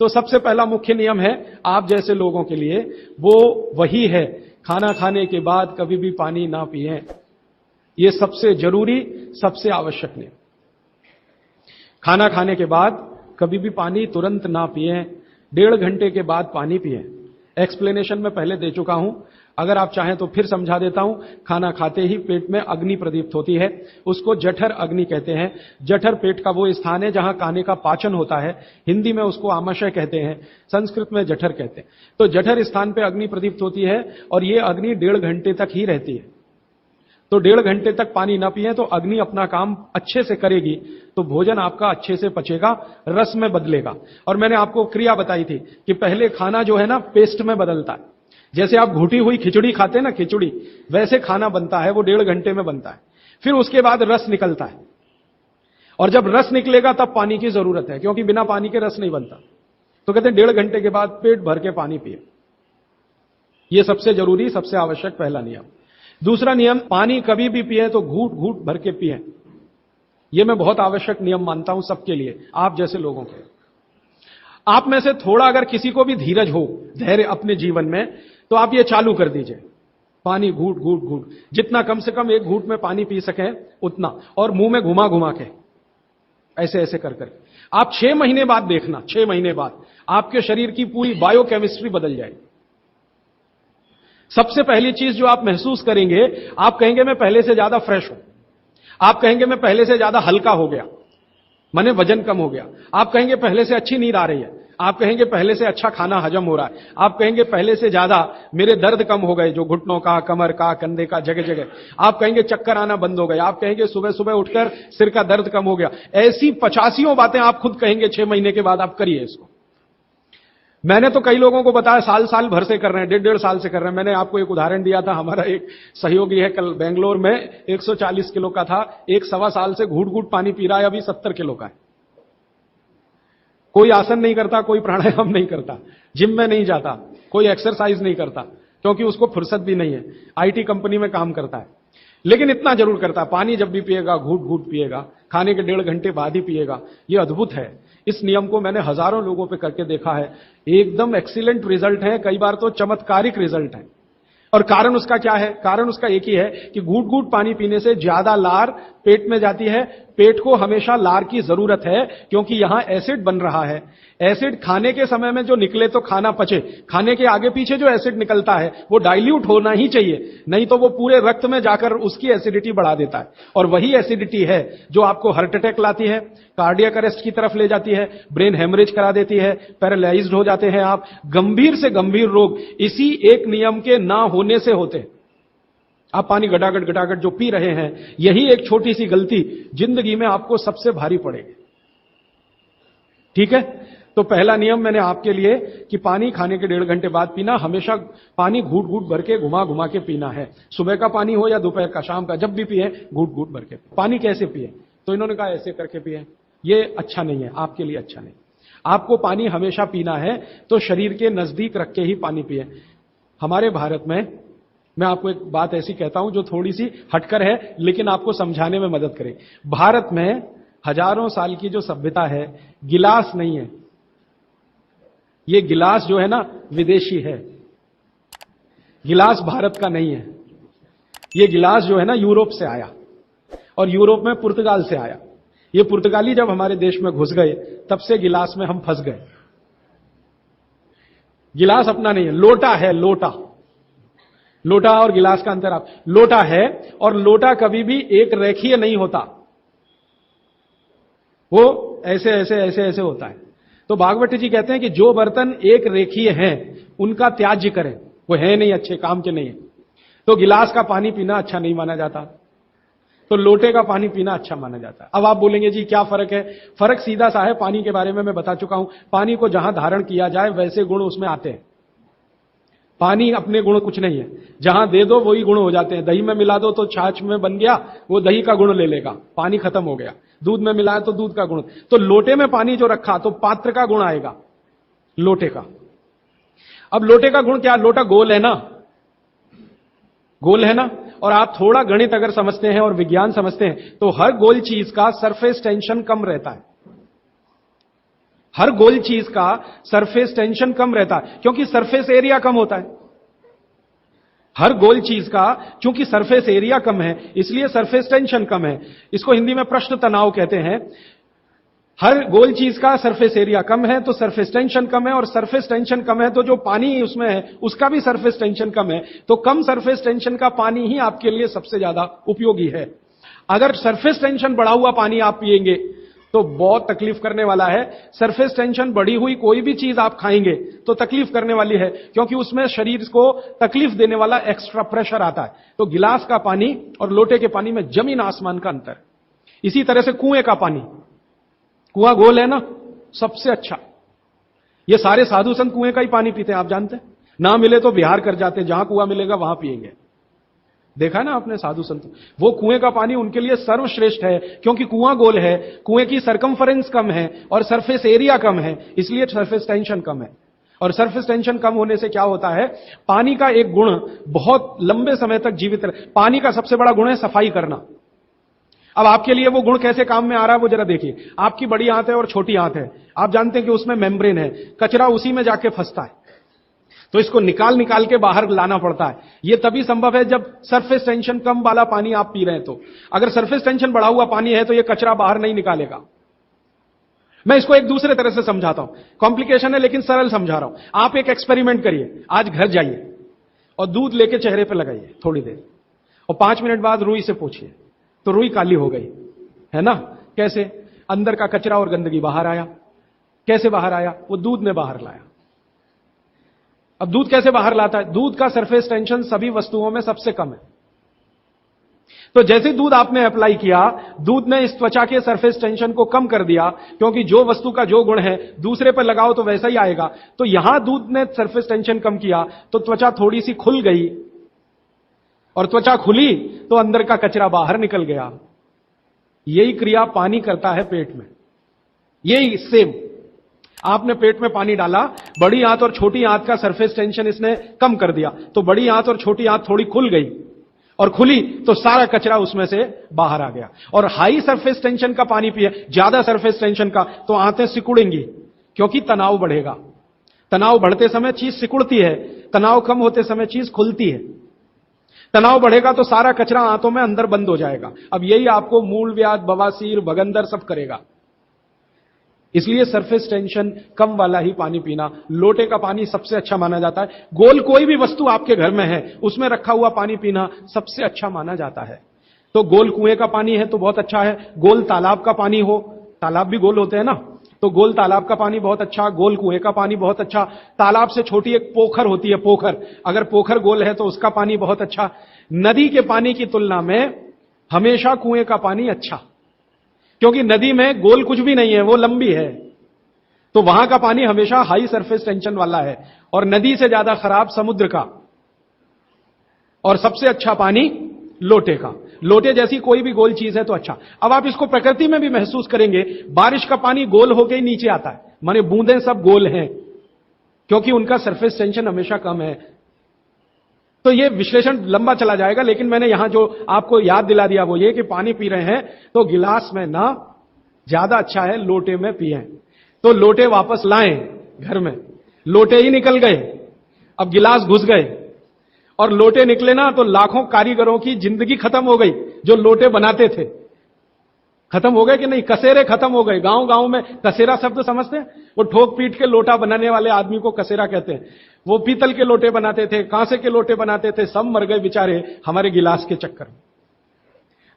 तो सबसे पहला मुख्य नियम है आप जैसे लोगों के लिए, वो वही है, खाना खाने के बाद कभी भी पानी ना पिएं। ये सबसे जरूरी, सबसे आवश्यक नियम। खाना खाने के बाद कभी भी पानी तुरंत ना पिएं, 1.5 घंटे के बाद पानी पिएं। एक्सप्लेनेशन मैं पहले दे चुका हूं, अगर आप चाहें तो फिर समझा देता हूं। खाना खाते ही पेट में अग्नि प्रदीप्त होती है, उसको जठर अग्नि कहते हैं। जठर पेट का वो स्थान है जहां खाने का पाचन होता है। हिंदी में उसको आमाशय कहते हैं, संस्कृत में जठर कहते हैं। तो जठर स्थान पे अग्नि प्रदीप्त होती है और ये अग्नि 1.5 घंटे तक ही रहती है। तो 1.5 घंटे तक पानी ना पिए तो अग्नि अपना काम अच्छे से करेगी, तो भोजन आपका अच्छे से पचेगा, रस में बदलेगा। और मैंने आपको क्रिया बताई थी कि पहले खाना जो है ना पेस्ट में बदलता है। जैसे आप घुटी हुई खिचड़ी खाते हैं ना, खिचड़ी, वैसे खाना बनता है, वो 1.5 घंटे में बनता है। फिर उसके बाद रस निकलता है, और जब रस निकलेगा तब पानी की जरूरत है, क्योंकि बिना पानी के रस नहीं बनता। तो कहते हैं 1.5 घंटे के बाद पेट भर के पानी पिए। यह सबसे जरूरी, सबसे आवश्यक पहला नियम। दूसरा नियम, पानी कभी भी पिए तो घूट घूट भर के पिए। यह मैं बहुत आवश्यक नियम मानता हूं सबके लिए, आप जैसे लोगों के। आप में से थोड़ा अगर किसी को भी धीरज हो, धैर्य अपने जीवन में, तो आप ये चालू कर दीजिए, पानी घूट घूट घूट, जितना कम से कम 1 घूट में पानी पी सकें उतना, और मुंह में घुमा घुमा के, ऐसे ऐसे कर कर। आप 6 महीने बाद देखना, 6 महीने बाद आपके शरीर की पूरी बायोकेमिस्ट्री बदल जाएगी। सबसे पहली चीज जो आप महसूस करेंगे, आप कहेंगे मैं पहले से ज्यादा फ्रेश हूं। आप कहेंगे मैं पहले से ज्यादा हल्का हो गया, माने वजन कम हो गया। आप कहेंगे पहले से अच्छी नींद आ रही है। आप कहेंगे पहले से अच्छा खाना हजम हो रहा है। आप कहेंगे पहले से ज्यादा मेरे दर्द कम हो गए, जो घुटनों का, कमर का, कंधे का, जगह जगह। आप कहेंगे चक्कर आना बंद हो गए। आप कहेंगे सुबह सुबह उठकर सिर का दर्द कम हो गया। ऐसी 85 बातें आप खुद कहेंगे 6 महीने के बाद। आप करिए इसको। मैंने तो कई लोगों को बताया साल साल भर से कर रहे हैं, 1.5 साल से कर रहे हैं। मैंने आपको एक उदाहरण दिया था, हमारा एक सहयोगी है, कल बेंगलोर में 140 किलो का था, 1 सवा साल से घूट घूट पानी पी रहा है, अभी 70 किलो का है। कोई आसन नहीं करता, कोई प्राणायाम नहीं करता, जिम में नहीं जाता, कोई एक्सरसाइज नहीं करता, क्योंकि उसको फुर्सत भी नहीं है, आईटी कंपनी में काम करता है। लेकिन इतना जरूर करता है, पानी जब भी पिएगा घूट घूट पिएगा, खाने के 1.5 घंटे बाद ही पिएगा। यह अद्भुत है। इस नियम को मैंने हजारों लोगों पे करके देखा है, एकदम एक्सीलेंट रिजल्ट है, कई बार तो चमत्कारिक रिजल्ट है। और कारण उसका क्या है? कारण उसका एक ही है कि घूट घूट पानी पीने से ज्यादा लार पेट में जाती है। पेट को हमेशा लार की जरूरत है, क्योंकि यहां एसिड बन रहा है। एसिड खाने के समय में जो निकले तो खाना पचे, खाने के आगे पीछे जो एसिड निकलता है वो डाइल्यूट होना ही चाहिए, नहीं तो वो पूरे रक्त में जाकर उसकी एसिडिटी बढ़ा देता है। और वही एसिडिटी है जो आपको हार्ट अटैक लाती है, कार्डियक अरेस्ट की तरफ ले जाती है, ब्रेन हेमरेज करा देती है, पैरालाइज्ड हो जाते हैं आप। गंभीर से गंभीर रोग इसी एक नियम के ना होने से होते हैं। आप पानी गटागट गटागट जो पी रहे हैं, यही एक छोटी सी गलती जिंदगी में आपको सबसे भारी पड़ेगी। ठीक है? तो पहला नियम मैंने आपके लिए कि पानी खाने के 1.5 घंटे बाद पीना, हमेशा पानी घूट घूट भर के घुमा घुमा के पीना है। सुबह का पानी हो या दोपहर का, शाम का, जब भी पिए घूट घूट भर के। पानी कैसे पिए? तो इन्होंने कहा ऐसे करके पिए। ये अच्छा नहीं है, आपके लिए अच्छा नहीं। आपको पानी हमेशा पीना है तो शरीर के नजदीक रख के ही पानी पिए। हमारे भारत में, मैं आपको एक बात ऐसी कहता हूं जो थोड़ी सी हटकर है, लेकिन आपको समझाने में मदद करे। भारत में हजारों साल की जो सभ्यता है, गिलास नहीं है। ये गिलास जो है ना, विदेशी है। गिलास भारत का नहीं है। ये गिलास जो है ना, यूरोप से आया, और यूरोप में पुर्तगाल से आया। ये पुर्तगाली जब हमारे देश में घुस गए, तब से गिलास में हम फंस गए। गिलास अपना नहीं है, लोटा है, लोटा। लोटा और गिलास का अंतर आप, लोटा है, और लोटा कभी भी एक रेखीय नहीं होता, वो ऐसे ऐसे ऐसे ऐसे होता है। तो भागवत जी कहते हैं कि जो बर्तन एक रेखीय हैं उनका त्याज्य करें, वो है नहीं अच्छे, काम के नहीं है। तो गिलास का पानी पीना अच्छा नहीं माना जाता, तो लोटे का पानी पीना अच्छा माना जाता है। अब आप बोलेंगे जी क्या फर्क है? फर्क सीधा सा है, पानी के बारे में मैं बता चुका हूं। पानी को जहां धारण किया जाए वैसे गुण उसमें आते हैं। पानी अपने गुण कुछ नहीं है, जहां दे दो वही गुण हो जाते हैं। दही में मिला दो तो छाछ में बन गया, वो दही का गुण ले लेगा, पानी खत्म हो गया। दूध में मिलाया तो दूध का गुण। तो लोटे में पानी जो रखा तो पात्र का गुण आएगा, लोटे का। अब लोटे का गुण क्या? लोटा गोल है ना, गोल है ना। और आप थोड़ा गणित अगर समझते हैं और विज्ञान समझते हैं तो हर गोल चीज का सरफेस टेंशन कम रहता है। हर गोल चीज का सरफेस टेंशन कम रहता है क्योंकि सरफेस एरिया कम होता है। हर गोल चीज का चूंकि सरफेस एरिया कम है इसलिए सरफेस टेंशन कम है। इसको हिंदी में पृष्ठ तनाव कहते हैं। हर गोल चीज का सरफेस एरिया कम है तो सरफेस टेंशन कम है, और सरफेस टेंशन कम है तो जो पानी उसमें है उसका भी सरफेस टेंशन कम है। तो कम सरफेस टेंशन का पानी ही आपके लिए सबसे ज्यादा उपयोगी है। अगर सरफेस टेंशन बढ़ा हुआ पानी आप पिएंगे तो बहुत तकलीफ करने वाला है। सरफेस टेंशन बढ़ी हुई कोई भी चीज आप खाएंगे तो तकलीफ करने वाली है, क्योंकि उसमें शरीर को तकलीफ देने वाला एक्स्ट्रा प्रेशर आता है। तो गिलास का पानी और लोटे के पानी में जमीन आसमान का अंतर। इसी तरह से कुएं का पानी, कुआं गोल है ना, सबसे अच्छा। ये सारे साधु संत कुएं का ही पानी पीते हैं, आप जानते हैं। ना मिले तो बिहार कर जाते हैं, जहां कुआं मिलेगा वहां पिएंगे। देखा है ना आपने साधु संत, वो कुएं का पानी उनके लिए सर्वश्रेष्ठ है, क्योंकि कुआं गोल है, कुएं की सरकमफरेंस कम है और सरफेस एरिया कम है, इसलिए सरफेस टेंशन कम है। और सरफेस टेंशन कम होने से क्या होता है, पानी का एक गुण बहुत लंबे समय तक जीवित रहे। पानी का सबसे बड़ा गुण है सफाई करना। अब आपके लिए वो गुण कैसे काम में आ रहा है वो जरा देखिए। आपकी बड़ी आंत है और छोटी आंत है, आप जानते हैं कि उसमें मेम्ब्रेन है, कचरा उसी में जाके फंसता है, तो इसको निकाल निकाल के बाहर लाना पड़ता है। यह तभी संभव है जब सरफेस टेंशन कम वाला पानी आप पी रहे हैं। तो अगर सरफेस टेंशन बढ़ा हुआ पानी है तो यह कचरा बाहर नहीं निकालेगा। मैं इसको एक दूसरे तरह से समझाता हूं, कॉम्प्लिकेशन है लेकिन सरल समझा रहा हूं। आप एक एक्सपेरिमेंट करिए, आज घर जाइए और दूध लेके चेहरे पे लगाइए थोड़ी देर, और 5 मिनट बाद रुई से पूछिए तो रुई काली हो गई है ना। कैसे? अंदर का कचरा और गंदगी बाहर आया। कैसे बाहर आया? वो दूध ने बाहर लाया। अब दूध कैसे बाहर लाता है? दूध का सरफेस टेंशन सभी वस्तुओं में सबसे कम है। तो जैसे दूध आपने अप्लाई किया, दूध ने इस त्वचा के सरफेस टेंशन को कम कर दिया, क्योंकि जो वस्तु का जो गुण है दूसरे पर लगाओ तो वैसा ही आएगा। तो यहां दूध ने सरफेस टेंशन कम किया तो त्वचा थोड़ी सी खुल गई, और त्वचा खुली तो अंदर का कचरा बाहर निकल गया। यही क्रिया पानी करता है पेट में। यही सेम, आपने पेट में पानी डाला, बड़ी आंत और छोटी आंत का सरफेस टेंशन इसने कम कर दिया, तो बड़ी आंत और छोटी आंत थोड़ी खुल गई, और खुली तो सारा कचरा उसमें से बाहर आ गया। और हाई सरफेस टेंशन का पानी पिए, ज्यादा सरफेस टेंशन का, तो आंतें सिकुड़ेंगी, क्योंकि तनाव बढ़ेगा। तनाव बढ़ते समय चीज सिकुड़ती है, तनाव कम होते समय चीज खुलती है। तनाव बढ़ेगा तो सारा कचरा आंतों में अंदर बंद हो जाएगा। अब यही आपको मूलव्याध, बवासीर, भगंदर सब करेगा। इसलिए सरफेस टेंशन कम वाला ही पानी पीना। लोटे का पानी सबसे अच्छा माना जाता है। गोल कोई भी वस्तु आपके घर में है उसमें रखा हुआ पानी पीना सबसे अच्छा माना जाता है। तो गोल कुएं का पानी है तो बहुत अच्छा है। गोल तालाब का पानी हो, तालाब भी गोल होते हैं ना, तो गोल तालाब का पानी बहुत अच्छा, गोल कुएं का पानी बहुत अच्छा। तालाब से छोटी एक पोखर होती है, पोखर, अगर पोखर गोल है तो उसका पानी बहुत अच्छा। नदी के पानी की तुलना में हमेशा कुएं का पानी अच्छा, क्योंकि नदी में गोल कुछ भी नहीं है, वो लंबी है, तो वहां का पानी हमेशा हाई सरफेस टेंशन वाला है। और नदी से ज्यादा खराब समुद्र का, और सबसे अच्छा पानी लोटे का। लोटे जैसी कोई भी गोल चीज है तो अच्छा। अब आप इसको प्रकृति में भी महसूस करेंगे, बारिश का पानी गोल होकर ही नीचे आता है, माने बूंदें सब गोल हैं, क्योंकि उनका सरफेस टेंशन हमेशा कम है। तो यह विश्लेषण लंबा चला जाएगा, लेकिन मैंने यहां जो आपको याद दिला दिया वो ये कि पानी पी रहे हैं तो गिलास में ना, ज्यादा अच्छा है लोटे में पिए। तो लोटे वापस लाएं घर में, लोटे ही निकल गए, अब गिलास घुस गए, और लोटे निकले ना तो लाखों कारीगरों की जिंदगी खत्म हो गई जो लोटे बनाते थे। खत्म हो गए कि नहीं? कसेरे खत्म हो गए। गांव गांव में कसेरा शब्द समझते हैं? वो ठोक पीट के लोटा बनाने वाले आदमी को कसेरा कहते हैं। वो पीतल के लोटे बनाते थे, कांसे के लोटे बनाते थे, सब मर गए बेचारे हमारे गिलास के चक्कर में।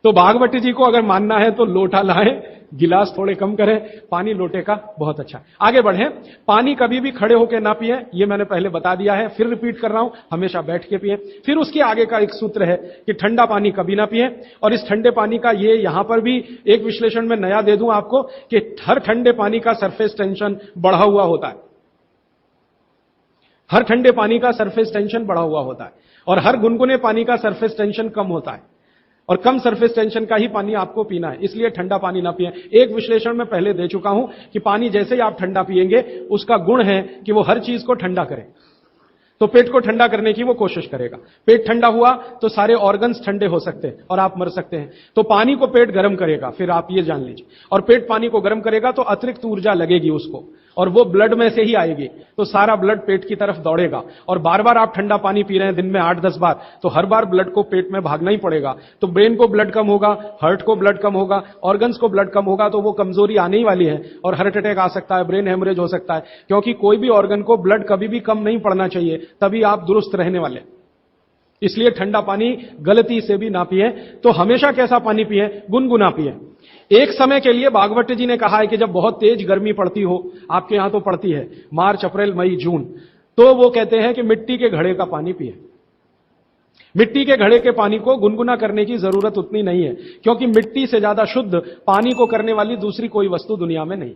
तो भागवती जी को अगर मानना है तो लोटा लाएं, गिलास थोड़े कम करें, पानी लोटे का बहुत अच्छा। आगे बढ़ें। पानी कभी भी खड़े होकर ना पिए, ये मैंने पहले बता दिया है, फिर रिपीट कर रहा हूं, हमेशा बैठ के पिए। फिर उसके आगे का एक सूत्र है कि ठंडा पानी कभी ना पिए। और इस ठंडे पानी का ये यहां पर भी एक विश्लेषण में नया दे दूं आपको कि हर ठंडे पानी का सरफेस टेंशन बढ़ा हुआ होता है। हर ठंडे पानी का सरफेस टेंशन बढ़ा हुआ होता है, और हर गुनगुने पानी का सरफेस टेंशन कम होता है। और कम सरफेस टेंशन का ही पानी आपको पीना है, इसलिए ठंडा पानी ना पिए। एक विश्लेषण में पहले दे चुका हूं कि पानी जैसे ही आप ठंडा पिएंगे उसका गुण है कि वो हर चीज को ठंडा करे। तो पेट को ठंडा करने की वो कोशिश करेगा। पेट ठंडा हुआ तो सारे ऑर्गन्स ठंडे हो सकते हैं और आप मर सकते हैं। तो पानी को पेट गर्म करेगा, फिर आप ये जान लीजिए, और पेट पानी को गर्म करेगा तो अतिरिक्त ऊर्जा लगेगी उसको, और वो ब्लड में से ही आएगी, तो सारा ब्लड पेट की तरफ दौड़ेगा। और बार बार आप ठंडा पानी पी रहे हैं दिन में 8-10 बार, तो हर बार ब्लड को पेट में भागना ही पड़ेगा। तो ब्रेन को ब्लड कम होगा, हार्ट को ब्लड कम होगा, ऑर्गन्स को ब्लड कम होगा, तो वो कमजोरी आने ही वाली है और हार्ट अटैक आ सकता है, ब्रेन हेमरेज हो सकता है। क्योंकि कोई भी ऑर्गन को ब्लड कभी भी कम नहीं पड़ना चाहिए, तभी आप दुरुस्त रहने वाले। इसलिए ठंडा पानी गलती से भी ना पिए। तो हमेशा कैसा पानी पिए? गुनगुना पिए। एक समय के लिए भागवत जी ने कहा है कि जब बहुत तेज गर्मी पड़ती हो, आपके यहां तो पड़ती है, मार्च, अप्रैल, मई, जून, तो वो कहते हैं कि मिट्टी के घड़े का पानी पिए। मिट्टी के घड़े के पानी को गुनगुना करने की जरूरत उतनी नहीं है, क्योंकि मिट्टी से ज्यादा शुद्ध पानी को करने वाली दूसरी कोई वस्तु दुनिया में नहीं।